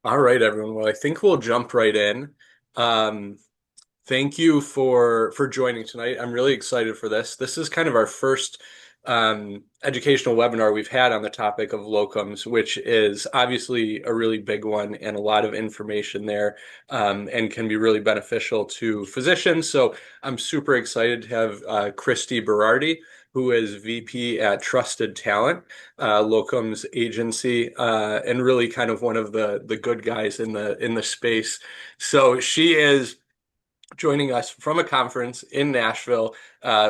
All right, everyone. Well, I think we'll jump right in. Um, Thank you for joining tonight. I'm really excited for this. This is kind of our first educational webinar we've had on the topic of locums, which is obviously a really big one and a lot of information there, and can be really beneficial to physicians. So I'm super excited to have Christy Berardi, who is VP at Trusted Talent, locums agency, and really kind of one of the good guys in the space. So she is joining us from a conference in Nashville,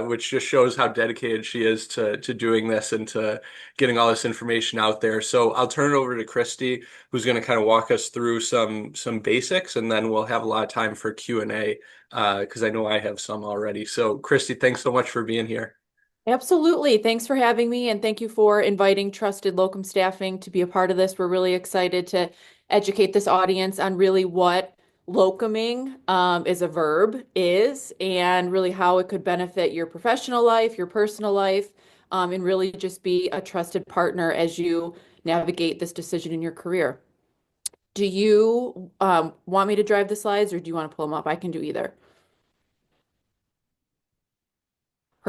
which just shows how dedicated she is to doing this and to getting all this information out there. So I'll turn it over to Christy, who's going to kind of walk us through some basics, and then we'll have a lot of time for Q&A, because I know I have some already. So Christy, thanks so much for being here. Absolutely. Thanks for having me, and thank you for inviting Trusted Locum Staffing to be a part of this. We're really excited to educate this audience on really what locuming is a verb is, and really how it could benefit your professional life, your personal life, and really just be a trusted partner as you navigate this decision in your career. Do you want me to drive the slides, or do you want to pull them up? I can do either.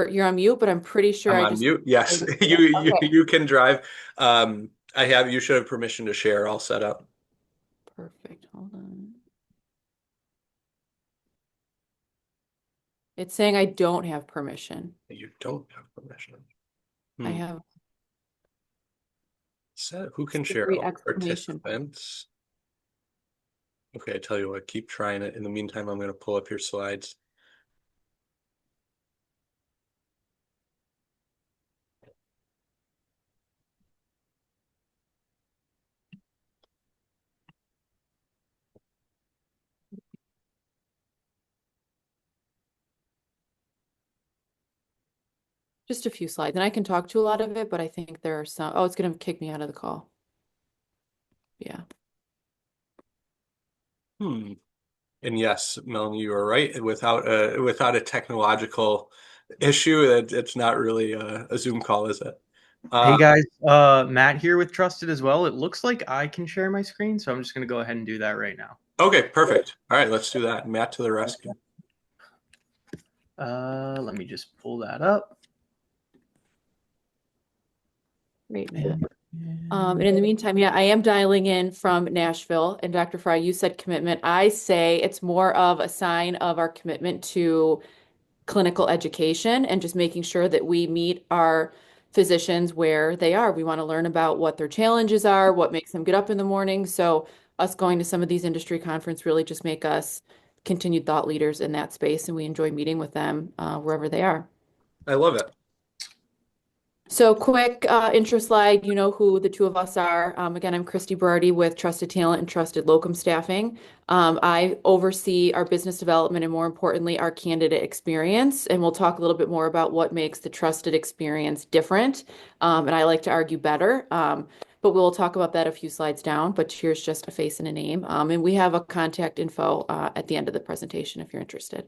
You're on mute, but I'm pretty sure I'm I on just. mute. Yes, you Okay. you can drive. You should have permission to share all set up. Perfect. Hold on. It's saying I don't have permission. You don't have permission. I Hmm. have Who can share three all exclamation points. participants? Okay, I tell you what, keep trying it. In the meantime, I'm going to pull up your slides. Just a few slides. And I can talk to a lot of it, but I think there are some. Oh, it's going to kick me out of the call. Yeah. Hmm. And yes, Melanie, you are right. Without a technological issue, it's not really a Zoom call, is it? Hey Uh, guys, Matt here with Trusted as well. It looks like I can share my screen, so I'm just gonna go ahead and do that right now. okay, perfect. All right, let's do that. Matt to the rescue. Let me just pull that up. Great, Matt. And in the meantime, yeah, I am dialing in from Nashville. And Dr. Fry, you said commitment. I say it's more of a sign of our commitment to clinical education and just making sure that we meet our physicians where they are. We want to learn about what their challenges are, what makes them get up in the morning. So us going to some of these industry conference really just make us continued thought leaders in that space, and we enjoy meeting with them wherever they are. I love it. So quick intro slide, you know who the two of us are. Again, I'm Christy Berardi with Trusted Talent and Trusted Locum Staffing. I oversee our business development and more importantly, our candidate experience. And we'll talk a little bit more about what makes the trusted experience different. And I like to argue better. But we'll talk about that a few slides down. But here's just a face and a name. And we have a contact info at the end of the presentation if you're interested.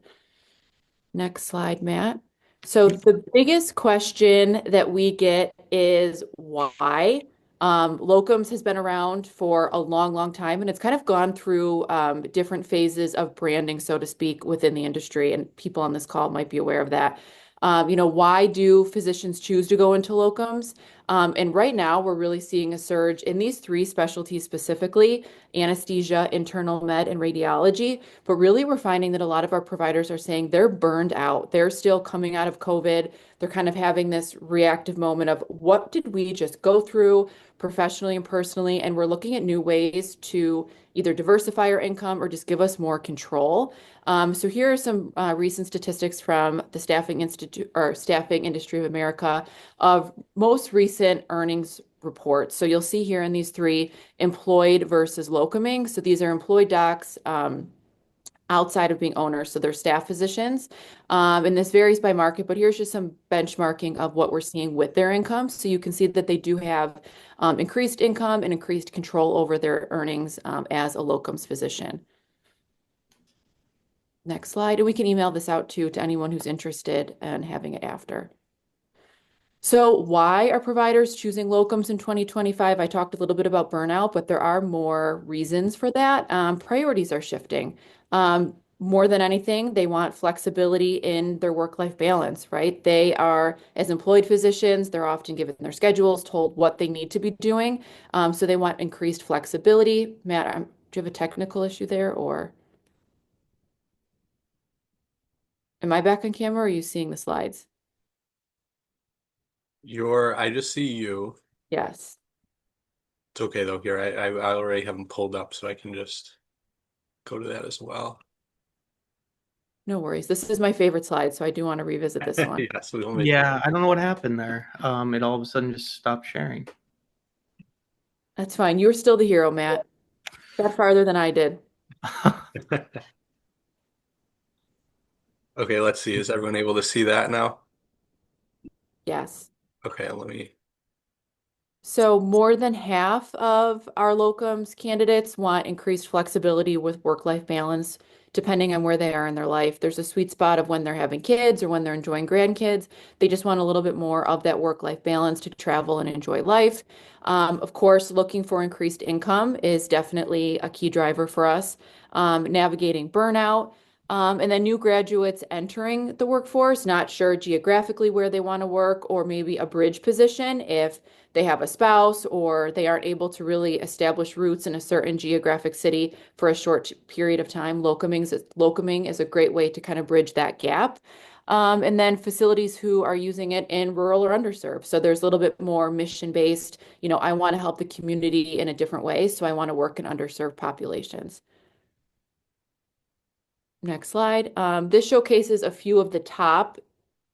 Next slide, Matt. So the biggest question that we get is why? Locums has been around for a long, long time, and it's kind of gone through different phases of branding, so to speak, within the industry, and people on this call might be aware of that. Why do physicians choose to go into locums? And right now, we're really seeing a surge in these three specialties specifically: anesthesia, internal med, and radiology. But really, we're finding that a lot of our providers are saying they're burned out. They're still coming out of COVID. They're kind of having this reactive moment of what did we just go through professionally and personally? And we're looking at new ways to either diversify our income or just give us more control. So here are some recent statistics from the Staffing Institute or Staffing Industry of America of most recent earnings reports. So you'll see here in these three, employed versus locuming. So these are employed docs outside of being owners, so they're staff physicians. And this varies by market, but here's just some benchmarking of what we're seeing with their income. So you can see that they do have increased income and increased control over their earnings as a locums physician. Next slide, and we can email this out to anyone who's interested in having it after. So why are providers choosing locums in 2025? I talked a little bit about burnout, but there are more reasons for that. Priorities are shifting. More than anything, they want flexibility in their work-life balance, right? They are, as employed physicians, they're often given their schedules, told what they need to be doing. So they want increased flexibility. Matt, do you have a technical issue there, or am I back on camera, or are you seeing the slides? I just see you. Yes. It's okay though. Here, I already have them pulled up, so I can just go to that as well. No worries. This is my favorite slide, so I do want to revisit this one. Yes, we'll make it. Yeah, I don't know what happened there. It all of a sudden just stopped sharing. That's fine. You were still the hero, Matt. Got farther than I did. Okay, let's see. Is everyone able to see that now? Yes. Okay, let me. So more than half of our locums candidates want increased flexibility with work-life balance, depending on where they are in their life. There's a sweet spot of when they're having kids or when they're enjoying grandkids. They just want a little bit more of that work-life balance to travel and enjoy life. Of course, looking for increased income is definitely a key driver for us. Navigating burnout. And then new graduates entering the workforce, not sure geographically where they want to work, or maybe a bridge position if they have a spouse or they aren't able to really establish roots in a certain geographic city for a short period of time. Locuming is a great way to kind of bridge that gap. And then facilities who are using it in rural or underserved. So there's a little bit more mission based. I want to help the community in a different way. So I want to work in underserved populations. Next slide. This showcases a few of the top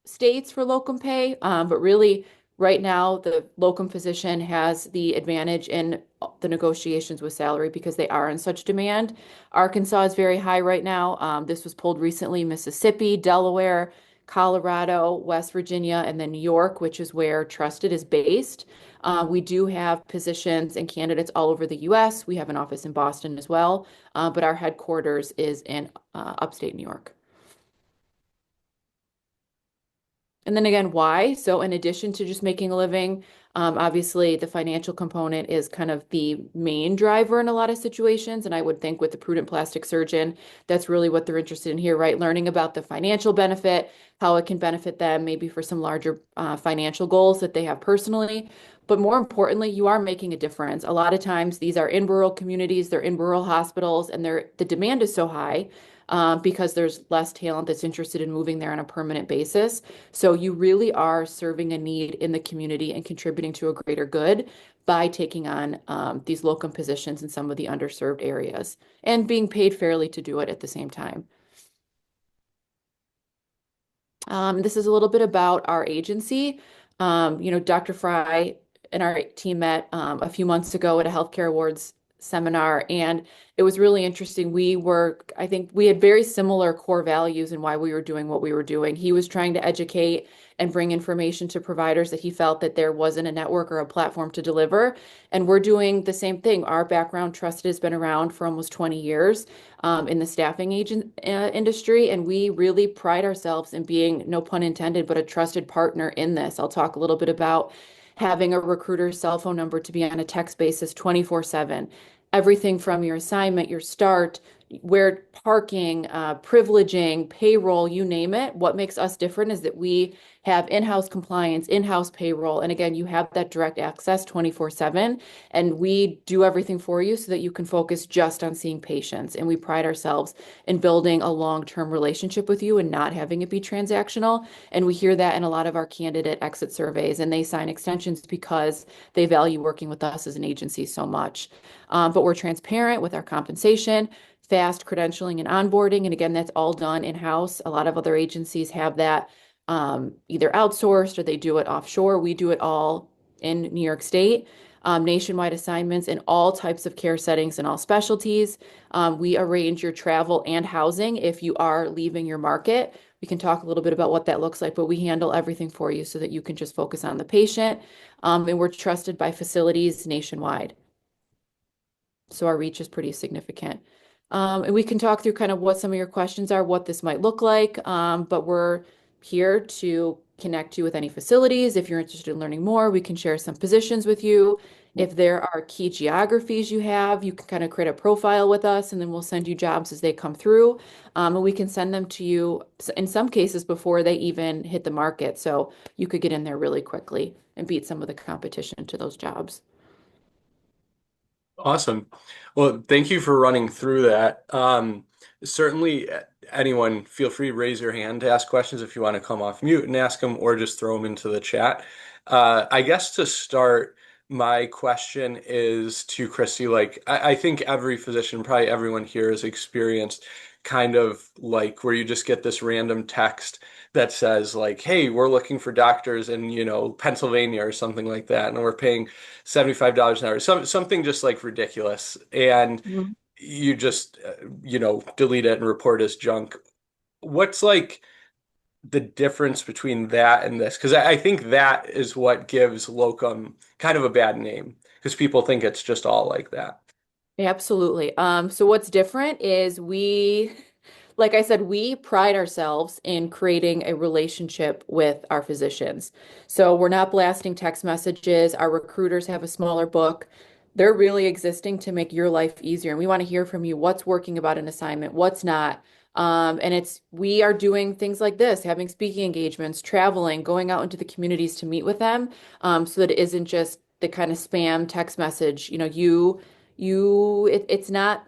states for locum pay, but really right now the locum physician has the advantage in the negotiations with salary because they are in such demand. Arkansas is very high right now. This was pulled recently, Mississippi, Delaware, Colorado, West Virginia, and then New York, which is where Trusted is based. We do have positions and candidates all over the US. We have an office in Boston as well, but our headquarters is in upstate New York. And then again, why? So in addition to just making a living, obviously the financial component is kind of the main driver in a lot of situations. And I would think with the prudent plastic surgeon, that's really what they're interested in here, right? Learning about the financial benefit, how it can benefit them, maybe for some larger financial goals that they have personally. But more importantly, you are making a difference. A lot of times these are in rural communities, they're in rural hospitals, and the demand is so high because there's less talent that's interested in moving there on a permanent basis. So you really are serving a need in the community and contributing to a greater good by taking on these locum positions in some of the underserved areas and being paid fairly to do it at the same time. This is a little bit about our agency. Dr. Fry and our team met a few months ago at a healthcare awards seminar, and it was really interesting. I think we had very similar core values in why we were doing what we were doing. He was trying to educate and bring information to providers that he felt that there wasn't a network or a platform to deliver. And we're doing the same thing. Our background, Trusted, has been around for almost 20 years in the staffing agent industry, and we really pride ourselves in being, no pun intended, but a trusted partner in this. I'll talk a little bit about having a recruiter's cell phone number to be on a text basis 24/7. Everything from your assignment, your start, where parking, privileging, payroll, you name it. What makes us different is that we have in-house compliance, in-house payroll. And again, you have that direct access 24/7. And we do everything for you so that you can focus just on seeing patients. And we pride ourselves in building a long-term relationship with you and not having it be transactional. And we hear that in a lot of our candidate exit surveys, and they sign extensions because they value working with us as an agency so much. But we're transparent with our compensation, fast credentialing and onboarding. And again, that's all done in-house. A lot of other agencies have that either outsourced or they do it offshore. We do it all in New York State. Nationwide assignments in all types of care settings and all specialties. We arrange your travel and housing if you are leaving your market. We can talk a little bit about what that looks like, but we handle everything for you so that you can just focus on the patient. And we're trusted by facilities nationwide. So our reach is pretty significant. And we can talk through kind of what some of your questions are, what this might look like. But we're here to connect you with any facilities. If you're interested in learning more, we can share some positions with you. If there are key geographies you have, you can kind of create a profile with us, and then we'll send you jobs as they come through. And we can send them to you in some cases before they even hit the market. So you could get in there really quickly and beat some of the competition to those jobs. Awesome. Well, thank you for running through that. Certainly, anyone, feel free to raise your hand to ask questions if you want to come off mute and ask them, or just throw them into the chat. I guess to start, my question is to Christy. Like, I think every physician, probably everyone here, has experienced kind of like where you just get this random text that says like, "Hey, we're looking for doctors in, Pennsylvania or something like that, and we're paying $75 an hour," something just like ridiculous, and Mhm. you just delete it and report as junk. What's like the difference between that and this? Because I think that is what gives locum kind of a bad name, because people think it's just all like that. Absolutely. So what's different is like I said, we pride ourselves in creating a relationship with our physicians. So we're not blasting text messages. Our recruiters have a smaller book. They're really existing to make your life easier. And we want to hear from you what's working about an assignment, what's not. And we are doing things like this, having speaking engagements, traveling, going out into the communities to meet with them, so that it isn't just the kind of spam text message. It's not,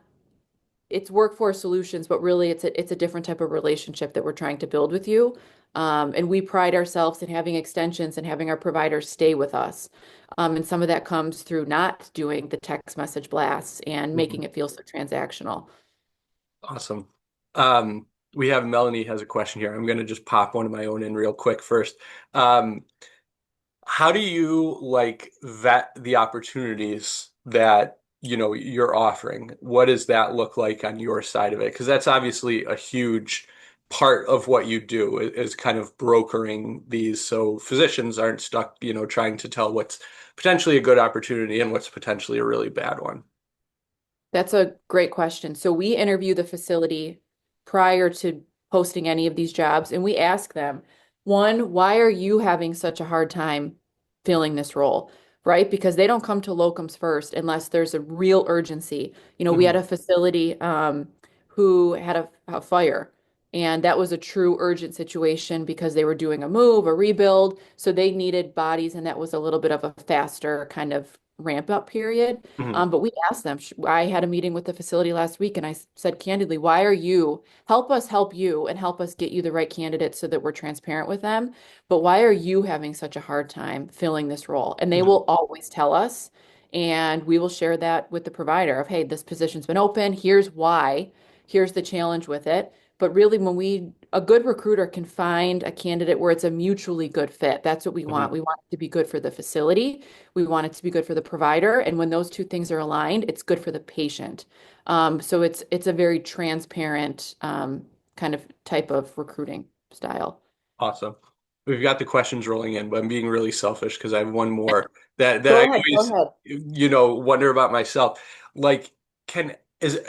it's workforce solutions, but really it's a different type of relationship that we're trying to build with you. And we pride ourselves in having extensions and having our providers stay with us. And some of that comes through not doing the text message blasts and Mhm. making it feel so transactional. Awesome. We have Melanie has a question here. I'm going to just pop one of my own in real quick first. Um, How do you like vet the opportunities that, you're offering? What does that look like on your side of it? Because that's obviously a huge part of what you do is kind of brokering these so physicians aren't stuck, trying to tell what's potentially a good opportunity and what's potentially a really bad one. That's a great question. So we interview the facility prior to posting any of these jobs, and we ask them, one, why are you having such a hard time filling this role? Right? Because they don't come to locums first unless there's a real urgency. We had Hmm. a facility who had a fire, and that was a true urgent situation because they were doing a move, a rebuild, so they needed bodies, and that was a little bit of a faster kind of ramp up period. Hmm. But we asked them. I had a meeting with the facility last week, and I said candidly, why are you, help us help you and help us get you the right candidates so that we're transparent with them. But why are you having such a hard time filling this role? And they Hmm. will always tell us, and we will share that with the provider of, hey, this position's been open. Here's why. Here's the challenge with it. But really, a good recruiter can find a candidate where it's a mutually good fit. That's what we want. Hmm. We want it to be good for the facility. We want it to be good for the provider. And when those two things are aligned, it's good for the patient. So it's a very transparent kind of type of recruiting style. Awesome. We've got the questions rolling in, but I'm being really selfish because I have one more that I Go ahead, go always, ahead. wonder about myself. Like, can is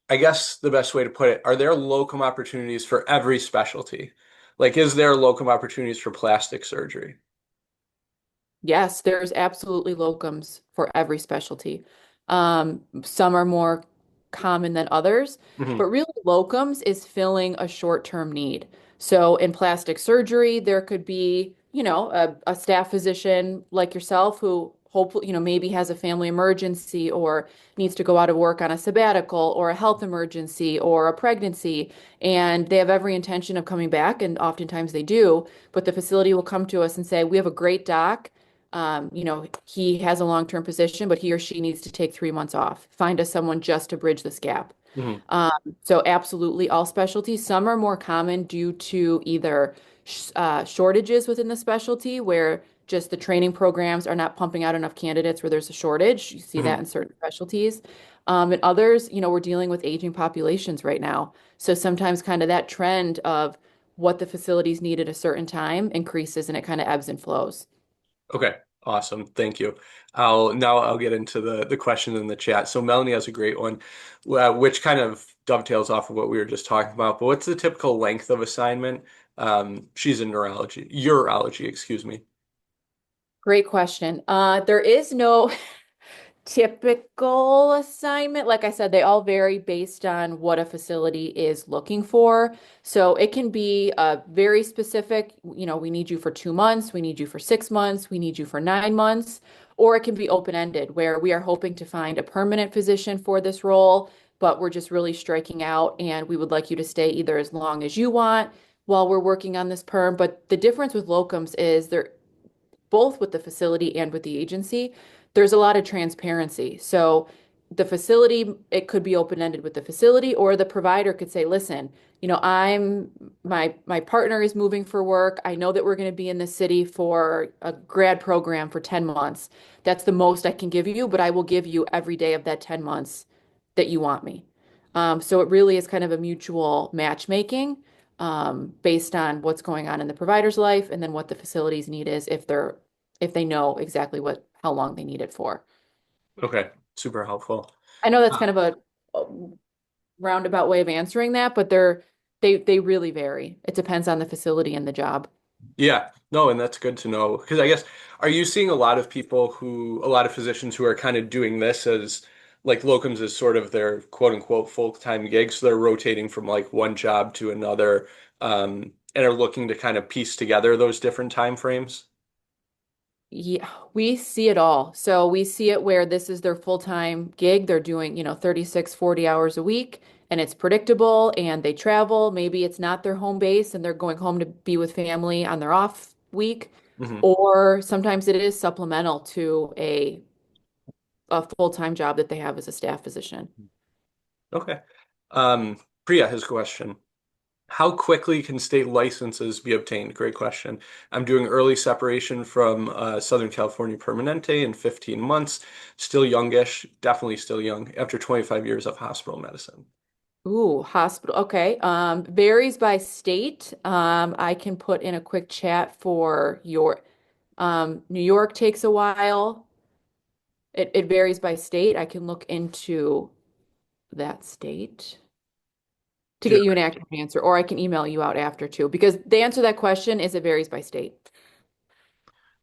I guess the best way to put it, are there locum opportunities for every specialty? Like, is there locum opportunities for plastic surgery? Yes, there's absolutely locums for every specialty. Some are more common than others, Hmm. but really locums is filling a short-term need. So in plastic surgery, there could be, a staff physician like yourself who hopefully, maybe has a family emergency or needs to go out of work on a sabbatical or a health emergency or a pregnancy, and they have every intention of coming back, and oftentimes they do, but the facility will come to us and say, we have a great doc. He has a long-term position, but he or she needs to take 3 months off. Find us someone just to bridge this gap. Hmm. Um, so absolutely all specialties. Some are more common due to either shortages within the specialty where just the training programs are not pumping out enough candidates where there's a shortage. You see that Hmm. in certain specialties. And others, we're dealing with aging populations right now. So sometimes kind of that trend of what the facilities need at a certain time increases and it kind of ebbs and flows. Okay, awesome. Thank you. I'll get into the question in the chat. So Melanie has a great one, which kind of dovetails off of what we were just talking about. But what's the typical length of assignment? She's in urology, excuse me. Great question. There is no typical assignment. Like I said, they all vary based on what a facility is looking for. So it can be very specific, we need you for 2 months, we need you for 6 months, we need you for 9 months, or it can be open-ended where we are hoping to find a permanent position for this role, but we're just really striking out and we would like you to stay either as long as you want while we're working on this perm. But the difference with locums is they're both with the facility and with the agency, there's a lot of transparency. So the facility, it could be open-ended with the facility, or the provider could say, listen, I'm my partner is moving for work. I know that we're going to be in the city for a grad program for 10 months. That's the most I can give you, but I will give you every day of that 10 months that you want me. So it really is kind of a mutual matchmaking based on what's going on in the provider's life and then what the facility's need is if they know exactly how long they need it for. Okay, super helpful. I know that's Uh, kind of a roundabout way of answering that, but they really vary. It depends on the facility and the job. yeah, no, and that's good to know because I guess are you seeing a lot of physicians who are kind of doing this as like locums is sort of their quote unquote full-time gig, so they're rotating from like one job to another, and are looking to kind of piece together those different time frames? Yeah, we see it all. So we see it where this is their full-time gig. They're doing, 36, 40 hours a week and it's predictable and they travel. Maybe it's not their home base and they're going home to be with family on their off week. Hmm. Or sometimes it is supplemental to a full-time job that they have as a staff physician. Okay. Um, Priya has a question. How quickly can state licenses be obtained? Great question. I'm doing early separation from Southern California Permanente in 15 months. Still youngish, definitely still young, after 25 years of hospital medicine. Ooh, hospital. Okay. Varies by state. I can put in a quick chat for New York takes a while. It varies by state. I can look into that state to Do you, get you an accurate answer, or I can email you out after too, because the answer to that question is it varies by state.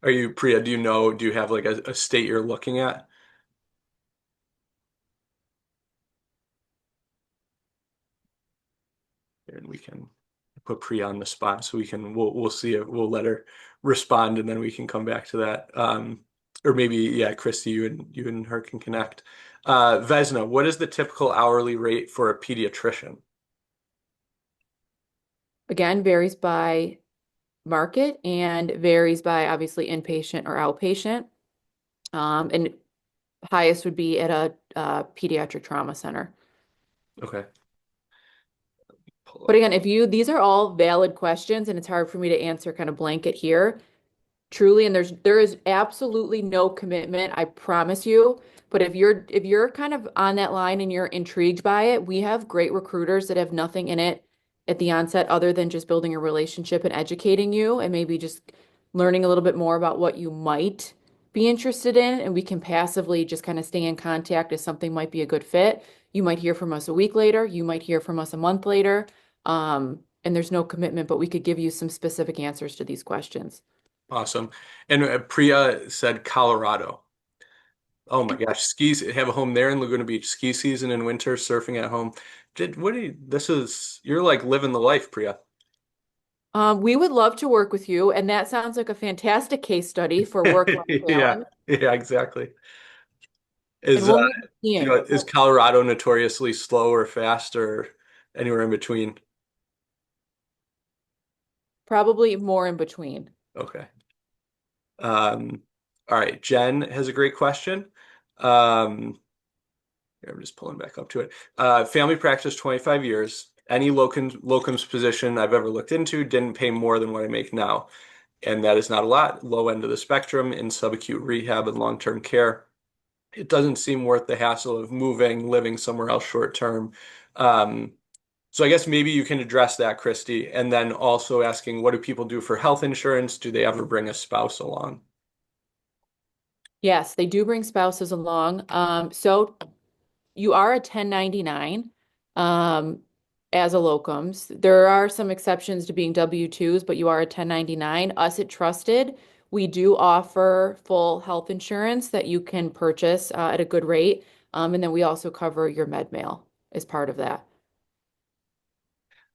are you, Priya, do you have like a state you're looking at? And we can put Priya on the spot so we'll see it. We'll let her respond and then we can come back to that. Or maybe, yeah, Christy, you and her can connect. Vesna, what is the typical hourly rate for a pediatrician? Again, varies by market and varies by obviously inpatient or outpatient. And highest would be at a pediatric trauma center. Okay. Pull But up. again, these are all valid questions, and it's hard for me to answer kind of blanket here. Truly, and there is absolutely no commitment, I promise you. But if you're kind of on that line and you're intrigued by it, we have great recruiters that have nothing in it at the onset other than just building a relationship and educating you and maybe just learning a little bit more about what you might be interested in. And we can passively just kind of stay in contact if something might be a good fit. You might hear from us a week later, you might hear from us a month later. And there's no commitment, but we could give you some specific answers to these questions. Awesome. And Priya said Colorado. Oh my gosh, skis have a home there in Laguna Beach. Ski season in winter, surfing at home. You're like living the life, Priya. We would love to work with you, and that sounds like a fantastic case study for work-life Yeah, balance. yeah, exactly. And Is we'll meet skiing. is Colorado notoriously slow or fast or anywhere in between? Probably more in between. Okay. Um, all right. Jen has a great question. Um, Here, I'm just pulling back up to it. Family practice 25 years. Any locums position I've ever looked into didn't pay more than what I make now. And that is not a lot. Low end of the spectrum in subacute rehab and long-term care. It doesn't seem worth the hassle of moving, living somewhere else short term. Um, so I guess maybe you can address that, Christy, and then also asking what do people do for health insurance? Do they ever bring a spouse along? Yes, they do bring spouses along. So you are a 1099. Um, as a locums. There are some exceptions to being W-2s, but you are a 1099. Us at Trusted, we do offer full health insurance that you can purchase at a good rate. And then we also cover your med mail as part of that.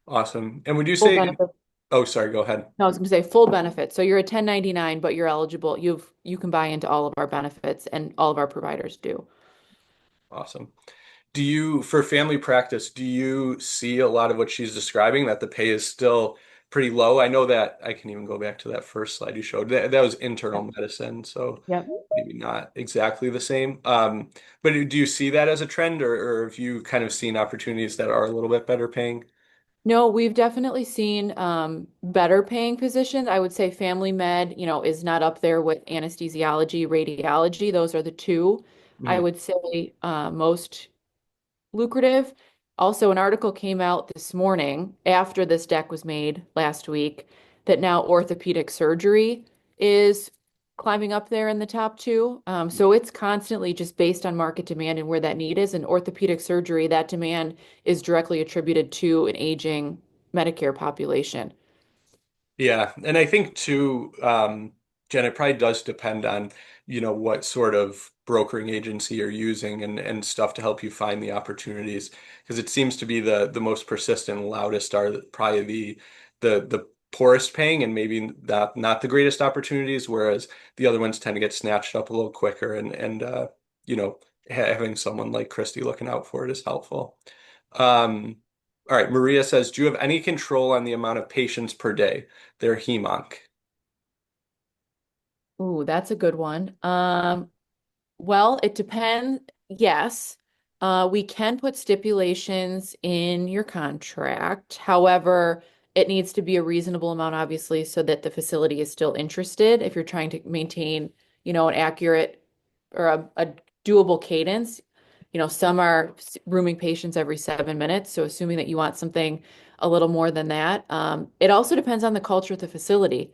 Awesome. And would you Full say, benefit. oh, sorry, go ahead. No, I was going to say full benefit. So you're a 1099, but you're eligible. You can buy into all of our benefits, and all of our providers do. Awesome. For family practice, do you see a lot of what she's describing, that the pay is still pretty low? I know that I can even go back to that first slide you showed. That was internal medicine, so Yep. maybe not exactly the same. But do you see that as a trend, or have you kind of seen opportunities that are a little bit better paying? No, we've definitely seen better paying positions. I would say family med, is not up there with anesthesiology, radiology. Those are the two I Mhm. would say most lucrative. Also, an article came out this morning after this deck was made last week that now orthopedic surgery is climbing up there in the top two. So it's constantly just based on market demand and where that need is. And orthopedic surgery, that demand is directly attributed to an aging Medicare population. Yeah, and I think too, Jen, it probably does depend on, what sort of brokering agency you're using and stuff to help you find the opportunities. Because it seems to be the most persistent and loudest are probably the poorest paying and maybe not the greatest opportunities, whereas the other ones tend to get snatched up a little quicker and you know, having someone like Christy looking out for it is helpful. Um, all right, Maria says, do you have any control on the amount of patients per day? Their HEMONC. Ooh, that's a good one. Well, it depends. Yes, we can put stipulations in your contract. However, it needs to be a reasonable amount, obviously, so that the facility is still interested. If you're trying to maintain, an accurate or a doable cadence, some are rooming patients every 7 minutes. So assuming that you want something a little more than that, it also depends on the culture of the facility,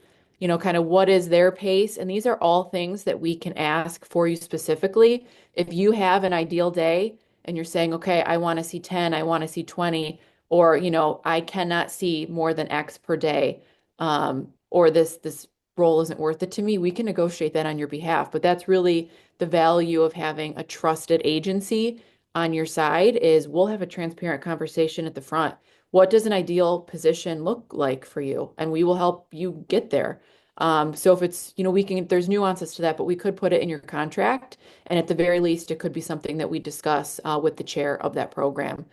kind of what is their pace. And these are all things that we can ask for you specifically. If you have an ideal day and you're saying, okay, I want to see 10, I want to see 20, or, I cannot see more than X per day, or this role isn't worth it to me, we can negotiate that on your behalf. But that's really the value of having a trusted agency on your side is we'll have a transparent conversation at the front. What does an ideal position look like for you? And we will help you get there. So if it's, there's nuances to that, but we could put it in your contract. And at the very least, it could be something that we discuss with the chair of that program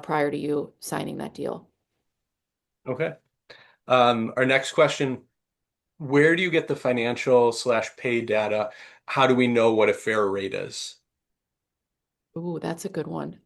prior to you signing that deal. Okay. Our next question, where do you get the financial/pay data? How do we know what a fair rate is? Ooh, that's a good one.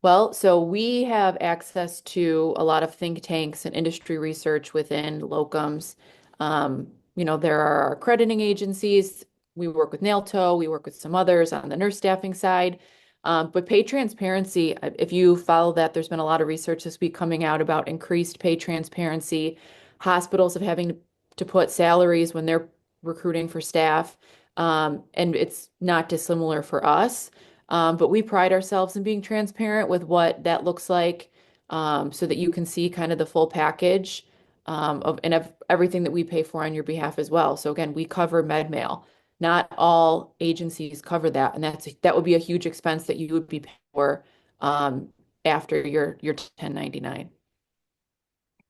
Well, so we have access to a lot of think tanks and industry research within locums. There are accrediting agencies. We work with NALTO, we work with some others on the nurse staffing side. But pay transparency, if you follow that, there's been a lot of research this week coming out about increased pay transparency, hospitals of having to put salaries when they're recruiting for staff. And it's not dissimilar for us. But we pride ourselves in being transparent with what that looks like, so that you can see kind of the full package of everything that we pay for on your behalf as well. So again, we cover med mail. Not all agencies cover that, and that would be a huge expense that you would be paying for after your 1099.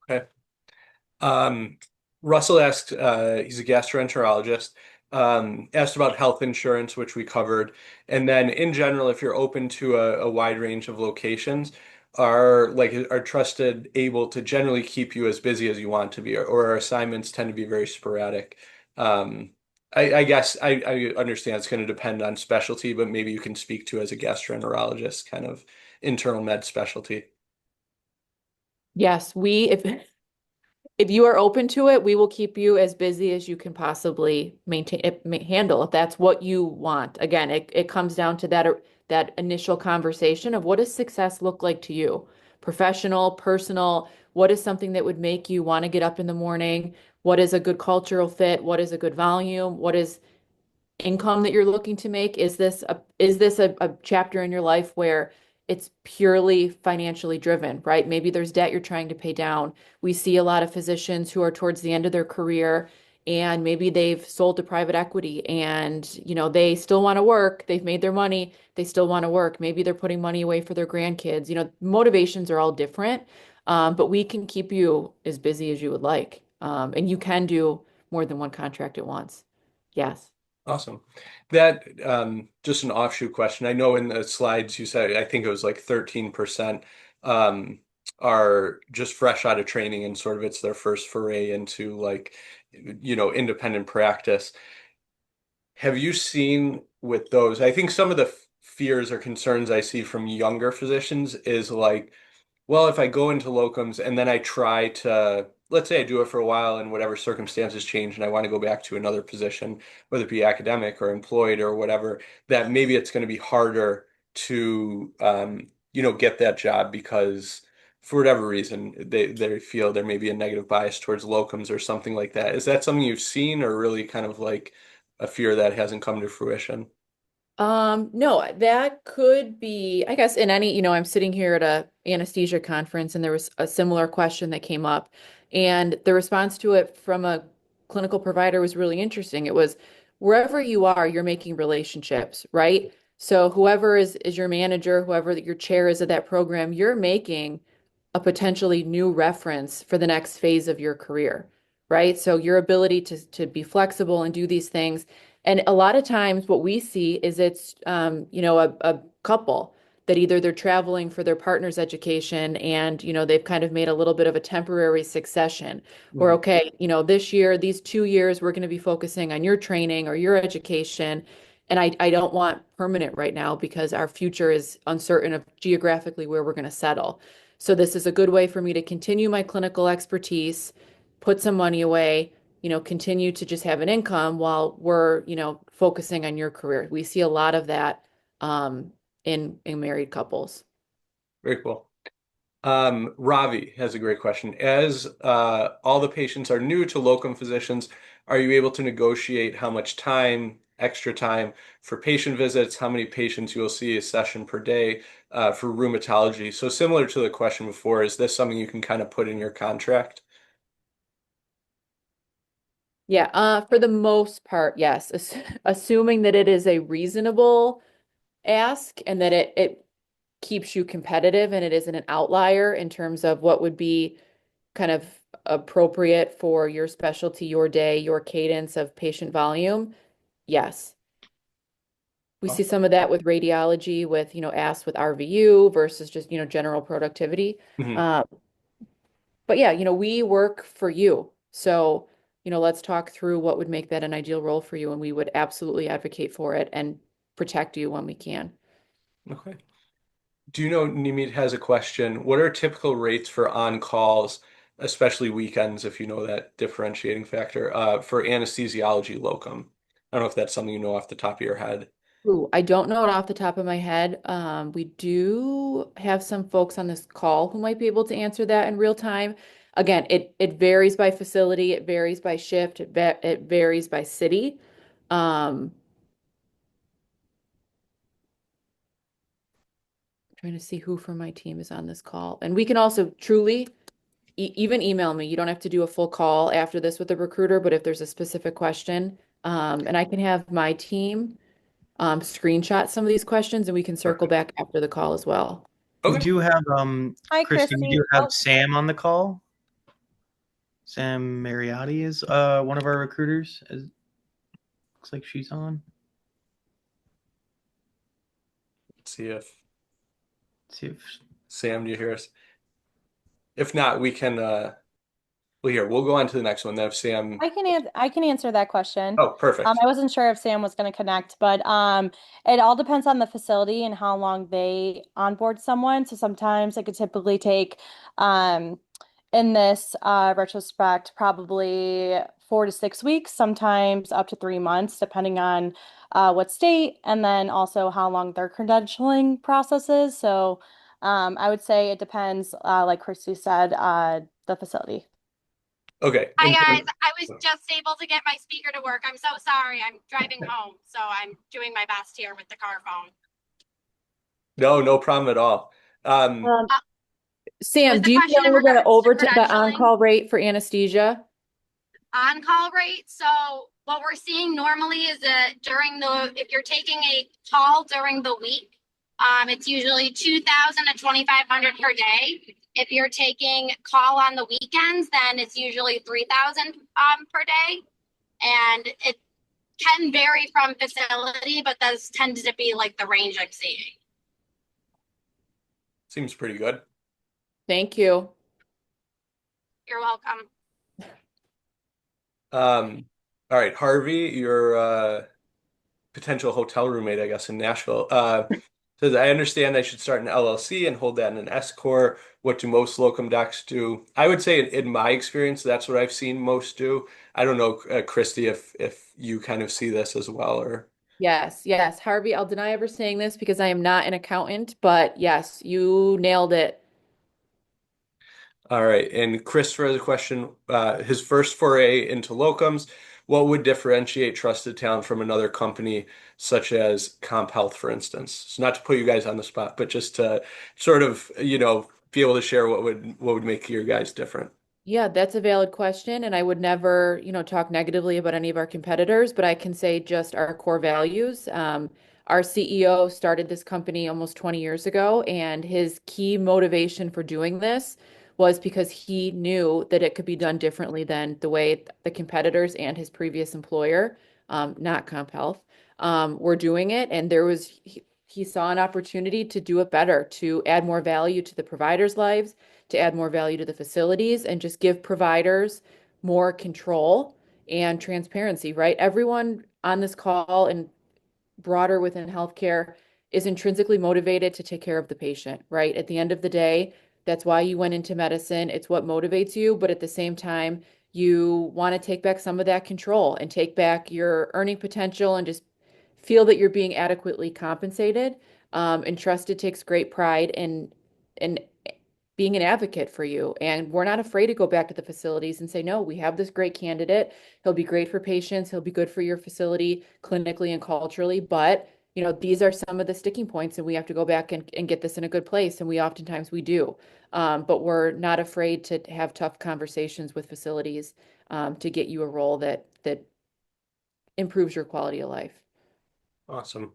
Okay. Um, Russell asked, he's a gastroenterologist, asked about health insurance, which we covered. And then in general, if you're open to a wide range of locations, are trusted able to generally keep you as busy as you want to be, or our assignments tend to be very sporadic. Um, I guess I understand it's going to depend on specialty, but maybe you can speak to as a gastroenterologist, kind of internal med specialty. Yes, if you are open to it, we will keep you as busy as you can possibly handle if that's what you want. Again, it comes down to that initial conversation of what does success look like to you? Professional, personal, what is something that would make you want to get up in the morning? What is a good cultural fit? What is a good volume? What is income that you're looking to make? Is this a chapter in your life where it's purely financially driven, right? Maybe there's debt you're trying to pay down. We see a lot of physicians who are towards the end of their career and maybe they've sold to private equity and, they still want to work. They've made their money. They still want to work. Maybe they're putting money away for their grandkids. Motivations are all different, but we can keep you as busy as you would like. And you can do more than one contract at once. Yes. Awesome. That just an offshoot question. I know in the slides you said I think it was like 13% um, are just fresh out of training and sort of it's their first foray into like independent practice. Have you seen with those? I think some of the fears or concerns I see from younger physicians is like, well, if I go into locums and then I try to, let's say I do it for a while and whatever circumstances change and I want to go back to another position, whether it be academic or employed or whatever, that maybe it's going to be harder to, get that job because for whatever reason they feel there may be a negative bias towards locums or something like that. Is that something you've seen or really kind of like a fear that hasn't come to fruition? No, that could be, I guess, in any, I'm sitting here at a anesthesia conference and there was a similar question that came up. And the response to it from a clinical provider was really interesting. It was wherever you are, you're making relationships, right? So whoever is your manager, whoever your chair is of that program, you're making a potentially new reference for the next phase of your career, right? So your ability to be flexible and do these things. And a lot of times what we see is it's a couple that either they're traveling for their partner's education and they've kind of made a little bit of a temporary succession or Mhm. okay, this year, these 2 years, we're going to be focusing on your training or your education. And I don't want permanent right now because our future is uncertain of geographically where we're going to settle. So this is a good way for me to continue my clinical expertise, put some money away, continue to just have an income while we're, focusing on your career. We see a lot of that in married couples. Very cool. Ravi has a great question. As all the patients are new to locum physicians, are you able to negotiate how much time, extra time for patient visits, how many patients you will see a session per day for rheumatology? So similar to the question before, is this something you can kind of put in your contract? Yeah, for the most part, yes. Assuming that it is a reasonable ask and that it keeps you competitive and it isn't an outlier in terms of what would be kind of appropriate for your specialty, your day, your cadence of patient volume. Yes. We see Awesome. some of that with radiology, with, AS with RVU versus just, general productivity. Mhm. Uh, but yeah, we work for you. So, let's talk through what would make that an ideal role for you, and we would absolutely advocate for it and protect you when we can. Okay. Do you know Nimit has a question? What are typical rates for on-calls, especially weekends, if you know that differentiating factor, for anesthesiology locum? I don't know if that's something you know off the top of your head. Ooh, I don't know it off the top of my head. We do have some folks on this call who might be able to answer that in real time. Again, it varies by facility, it varies by shift, it varies by city. Um, trying to see who from my team is on this call. And we can also truly even email me. You don't have to do a full call after this with the recruiter, but if there's a specific question, and I can have my team screenshot some of these questions and we can circle Perfect. back after the call as well. We Okay. do have Hi, Christy, we do Christy. have Oh, Sam on the call. Sam Mariotti is one of our recruiters. Looks like she's on. Let's see if Let's see if Sam, do you hear us? If not, we can well here, we'll go on to the next one. Then if Sam I can answer that question. Oh, perfect. I wasn't sure if Sam was going to connect, but it all depends on the facility and how long they onboard someone. So sometimes it could typically take, um, in this retrospect, probably 4 to 6 weeks, sometimes up to 3 months, depending on what state and then also how long their credentialing process is. So I would say it depends, like Christy said, the facility. Okay. Hi And guys, I was just able to get my speaker to work. I'm so sorry. I'm driving home, so I'm doing my best here with the car phone. No, no problem at all. Um, Um, Uh, was Sam, the do you question in know the regards to the credentialing? on-call rate for anesthesia? On-call rate. So what we're seeing normally is that if you're taking a call during the week, it's usually 2,000 to 2,500 per day. If you're taking call on the weekends, then it's usually 3,000 per day. And it can vary from facility, but those tend to be like the range I'm seeing. Seems pretty good. Thank you. You're welcome. All right, Harvey, your potential hotel roommate, I guess, in Nashville. Says, I understand I should start an LLC and hold that in an S corp. What do most locum docs do? I would say, in my experience, that's what I've seen most do. I don't know, Christy, if you kind of see this as well, or. Yes, yes. Harvey, I'll deny ever saying this because I am not an accountant, but yes, you nailed it. All right. And Christopher has a question. His first foray into locums, what would differentiate Trusted Talent from another company such as Comp Health, for instance? So not to put you guys on the spot, but just to sort of, be able to share what would make your guys different. Yeah, that's a valid question, and I would never, talk negatively about any of our competitors, but I can say just our core values. Our CEO started this company almost 20 years ago, and his key motivation for doing this was because he knew that it could be done differently than the way the competitors and his previous employer, not Comp Health, were doing it. And he saw an opportunity to do it better, to add more value to the providers' lives, to add more value to the facilities, and just give providers more control and transparency, right? Everyone on this call and broader within healthcare is intrinsically motivated to take care of the patient, right? At the end of the day, that's why you went into medicine. It's what motivates you, but at the same time, you want to take back some of that control and take back your earning potential and just feel that you're being adequately compensated. And Trusted takes great pride in being an advocate for you. And we're not afraid to go back to the facilities and say, no, we have this great candidate. He'll be great for patients. He'll be good for your facility clinically and culturally. But, these are some of the sticking points, and we have to go back and get this in a good place. And we do. But we're not afraid to have tough conversations with facilities to get you a role that improves your quality of life. Awesome.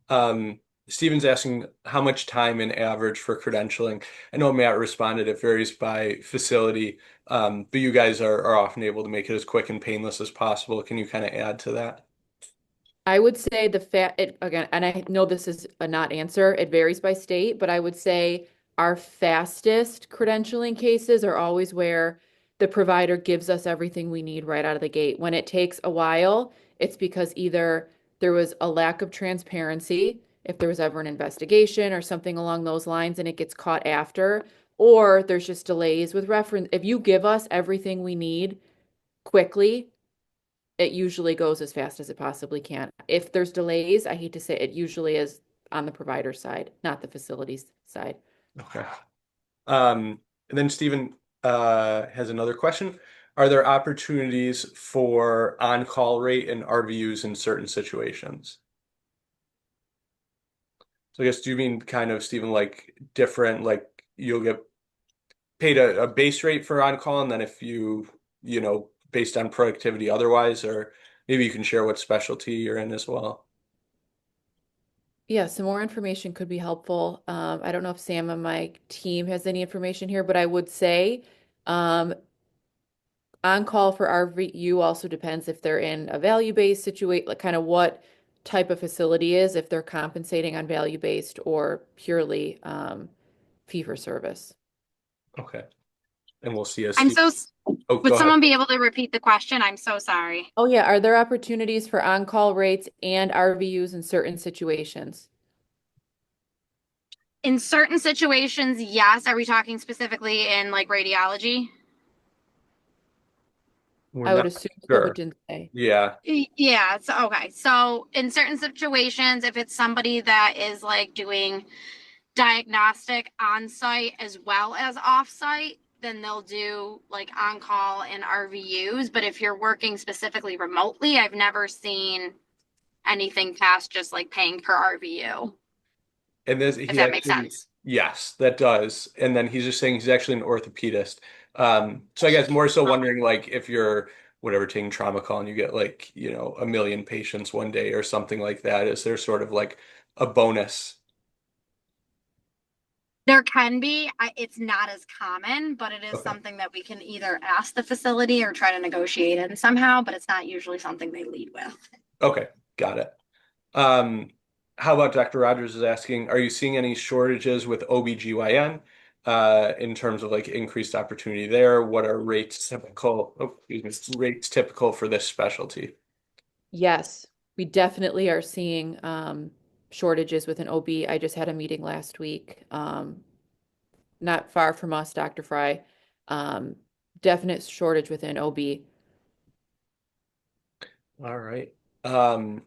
Um, Steven's asking how much time in average for credentialing. I know Matt responded it varies by facility, but you guys are often able to make it as quick and painless as possible. Can you kind of add to that? I would say again, and I know this is a not answer, it varies by state, but I would say our fastest credentialing cases are always where the provider gives us everything we need right out of the gate. When it takes a while, it's because either there was a lack of transparency, if there was ever an investigation or something along those lines, and it gets caught after, or there's just delays with reference. If you give us everything we need quickly, it usually goes as fast as it possibly can. If there's delays, I hate to say it usually is on the provider side, not the facilities side. Okay. And then Stephen has another question. Are there opportunities for on-call rate and RVUs in certain situations? So I guess, do you mean kind of, Stephen, like different, like you'll get paid a base rate for on-call, and then if based on productivity otherwise, or maybe you can share what specialty you're in as well. Yeah, some more information could be helpful. I don't know if Sam on my team has any information here, but I would say um, on call for RVU also depends if they're in a value-based situation, like kind of what type of facility is, if they're compensating on value-based or purely fee for service. Okay. And we'll see as I'm Steve. so, Oh, would go ahead. someone be able to repeat the question? I'm so sorry. Oh yeah, are there opportunities for on-call rates and RVUs in certain situations? In certain situations, yes. Are we talking specifically in like radiology? We're I would not assume so, but sure. didn't say. Yeah. Yeah, so okay. So in certain situations, if it's somebody that is like doing diagnostic on site as well as off site, then they'll do like on call and RVUs. But if you're working specifically remotely, I've never seen anything past just like paying per RVU. And this if he that makes actually, sense. yes, that does. And then he's just saying he's actually an orthopedist. So I guess more so wondering like if you're whatever taking trauma call and you get like, a million patients one day or something like that, is there sort of like a bonus? There can be, it's not as common, but it is Okay. something that we can either ask the facility or try to negotiate in somehow, but it's not usually something they lead with. Okay, got it. Um, how about Dr. Rogers is asking, are you seeing any shortages with OBGYN in terms of like increased opportunity there? What are rates typical for this specialty? Yes, we definitely are seeing shortages with an OB. I just had a meeting last week, not far from us, Dr. Fry. Um, Definite shortage within OB. All right. Um,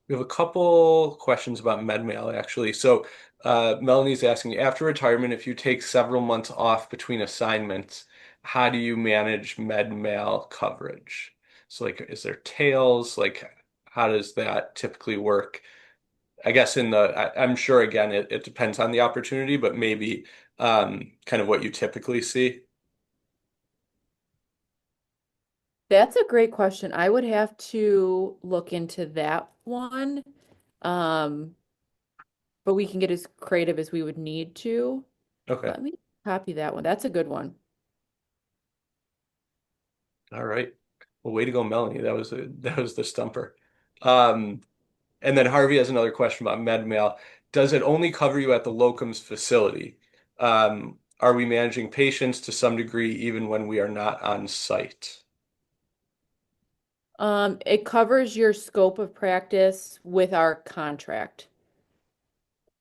we have a couple questions about MedMail actually. So Melanie's asking, after retirement, if you take several months off between assignments, how do you manage MedMail coverage? So like, is there tails? Like, how does that typically work? I guess I'm sure again, it depends on the opportunity, but maybe kind of what you typically see. That's a great question. I would have to look into that one. Um, but we can get as creative as we would need to. Okay. Let me copy that one. That's a good one. All right. Well, way to go, Melanie. That was the stumper. Um, And then Harvey has another question about MedMail. Does it only cover you at the locums facility? Are we managing patients to some degree even when we are not on site? It covers your scope of practice with our contract.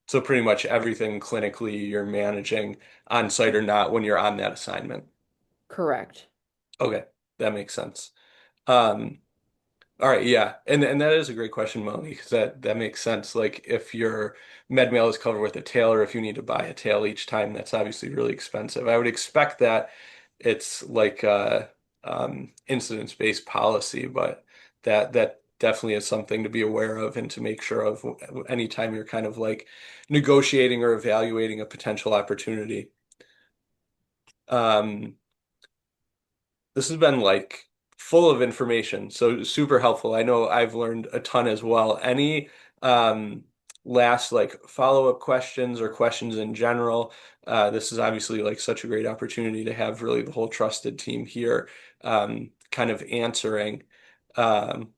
So pretty much everything clinically you're managing on site or not when you're on that assignment. Correct. Okay, that makes sense. Um, All right, yeah, and that is a great question, Melanie, because that makes sense. Like if your med mail is covered with a tail, or if you need to buy a tail each time, that's obviously really expensive. I would expect that it's like incidence-based policy, but that definitely is something to be aware of and to make sure of anytime you're kind of like negotiating or evaluating a potential opportunity. Um, this has been like full of information, so super helpful. I know I've learned a ton as well. Any um, last like follow-up questions or questions in general? This is obviously like such a great opportunity to have really the whole trusted team here kind of answering. Um,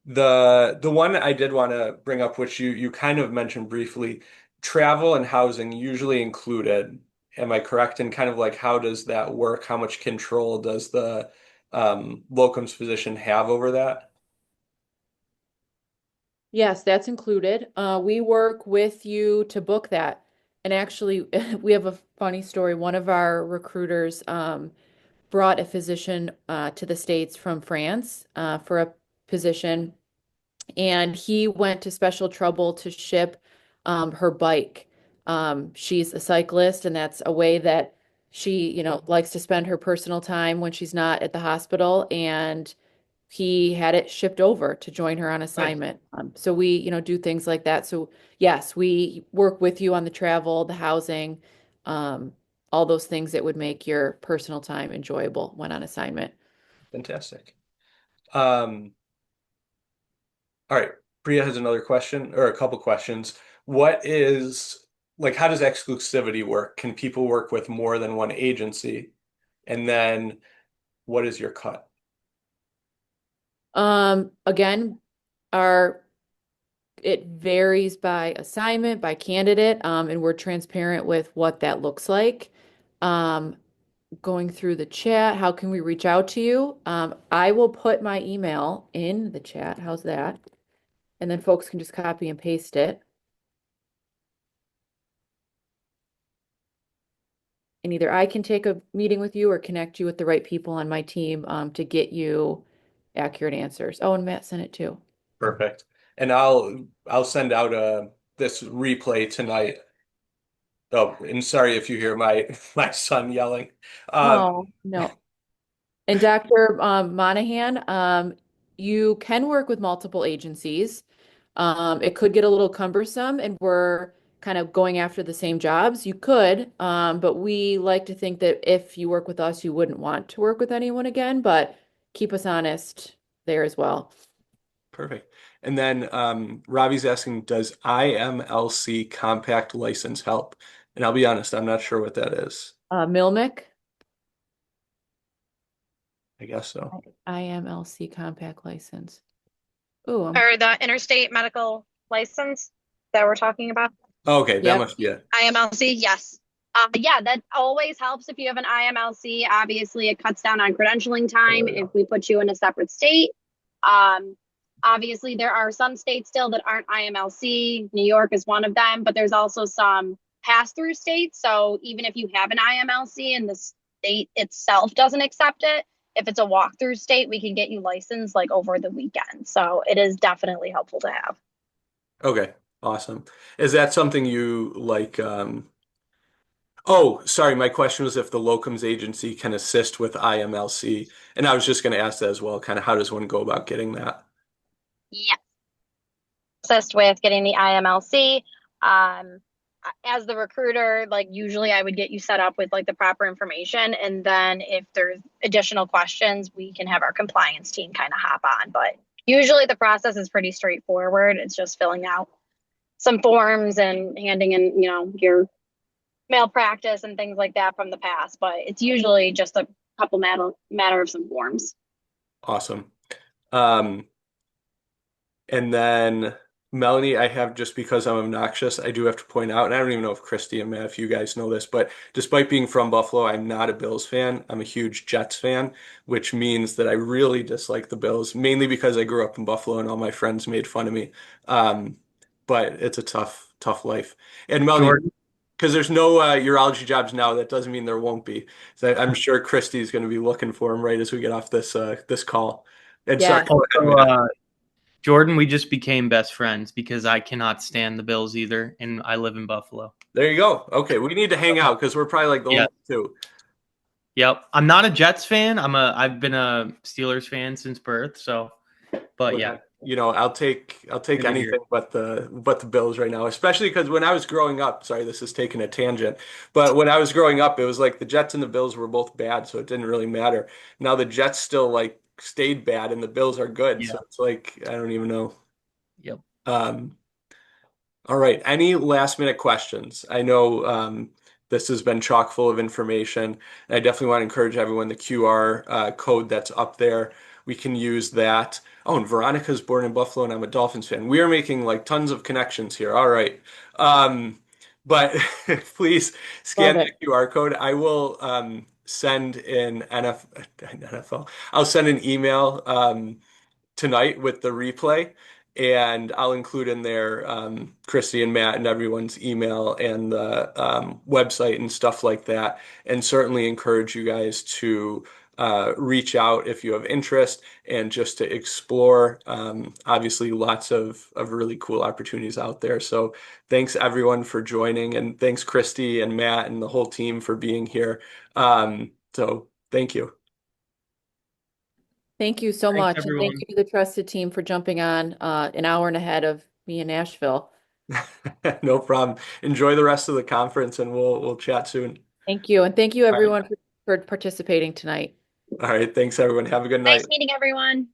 the one I did want to bring up, which you kind of mentioned briefly, travel and housing usually included. Am I correct in kind of like how does that work? How much control does the locums physician have over that? Yes, that's included. We work with you to book that. And actually, we have a funny story. One of our recruiters brought a physician to the States from France for a position, and he went to special trouble to ship her bike. She's a cyclist, and that's a way that she, likes to spend her personal time when she's not at the hospital. And he had it shipped over to join her on Nice. assignment. So we, do things like that. So yes, we work with you on the travel, the housing, um, all those things that would make your personal time enjoyable when on assignment. Fantastic. Um, all right. Priya has another question or a couple questions. What is like how does exclusivity work? Can people work with more than one agency? And then what is your cut? Again, our it varies by assignment, by candidate, and we're transparent with what that looks like. Um, Going through the chat, how can we reach out to you? I will put my email in the chat. How's that? And then folks can just copy and paste it. And either I can take a meeting with you or connect you with the right people on my team to get you accurate answers. Oh, and Matt sent it too. Perfect. And I'll send out this replay tonight. Oh, and sorry if you hear my my son yelling. Um, Oh, no. And Dr. Monahan, you can work with multiple agencies. It could get a little cumbersome, and we're kind of going after the same jobs, you could. But we like to think that if you work with us, you wouldn't want to work with anyone again, but keep us honest there as well. Perfect. And then Robbie's asking, does IMLC compact license help? And I'll be honest, I'm not sure what that is. Milmic, I guess so. IMLC compact license. Oh, Or the interstate medical license that we're talking about. Okay, that yep. must be it. IMLC, yes. Yeah, that always helps if you have an IMLC. Obviously, it cuts down on credentialing time if we put you in a separate state. Um, Obviously, there are some states still that aren't IMLC. New York is one of them, but there's also some pass-through states. So even if you have an IMLC and the state itself doesn't accept it, if it's a walkthrough state, we can get you licensed like over the weekend. So it is definitely helpful to have. Okay, awesome. Is that something you like? Oh, sorry, my question was if the locums agency can assist with IMLC, and I was just going to ask that as well. Kind of how does one go about getting that? Yeah. Assist with getting the IMLC. As the recruiter, like usually I would get you set up with like the proper information. And then if there's additional questions, we can have our compliance team kind of hop on. But usually the process is pretty straightforward. It's just filling out some forms and handing in, your malpractice and things like that from the past. But it's usually just a couple matter of some forms. Awesome. Um, And then Melanie, I have just because I'm obnoxious, I do have to point out, and I don't even know if Christy and Matt, if you guys know this, but despite being from Buffalo, I'm not a Bills fan. I'm a huge Jets fan, which means that I really dislike the Bills, mainly because I grew up in Buffalo and all my friends made fun of me. Um, but it's a tough, tough life. And Melanie, Jordan, because there's no urology jobs now, that doesn't mean there won't be. So I'm sure Christy's going to be looking for them right as we get off this call. And sorry, Yeah. go ahead, also, Matt. Jordan, we just became best friends because I cannot stand the Bills either, and I live in Buffalo. There you go. Okay, we need to hang out because we're probably like the Yeah. only two. Yep. I'm not a Jets fan. I've been a Steelers fan since birth, so but yeah. I'll take Good to hear. anything but the Bills right now, especially because when I was growing up, sorry, this is taking a tangent, but when I was growing up, it was like the Jets and the Bills were both bad, so it didn't really matter. Now the Jets still like stayed bad and the Bills are good, Yeah. so it's like I don't even know. Yep. Um, All right. Any last minute questions? I know this has been chock full of information. And I definitely want to encourage everyone the QR code that's up there. We can use that. Oh, and Veronica's born in Buffalo, and I'm a Dolphins fan. We are making like tons of connections here. All right. But please Love scan it. that QR code. I will send an NFL. I'll send an email tonight with the replay, and I'll include in there Christy and Matt and everyone's email and the website and stuff like that. And certainly encourage you guys to reach out if you have interest and just to explore. Obviously, lots of really cool opportunities out there. So thanks everyone for joining, and thanks Christy and Matt and the whole team for being here. So thank you. Thank you so Thanks, much. And thank everyone. you to the trusted team for jumping on an hour and ahead of me in Nashville. No problem. Enjoy the rest of the conference and we'll chat soon. Thank you. And thank you All right. everyone for participating tonight. All right. Thanks everyone. Have a good night. Nice meeting everyone.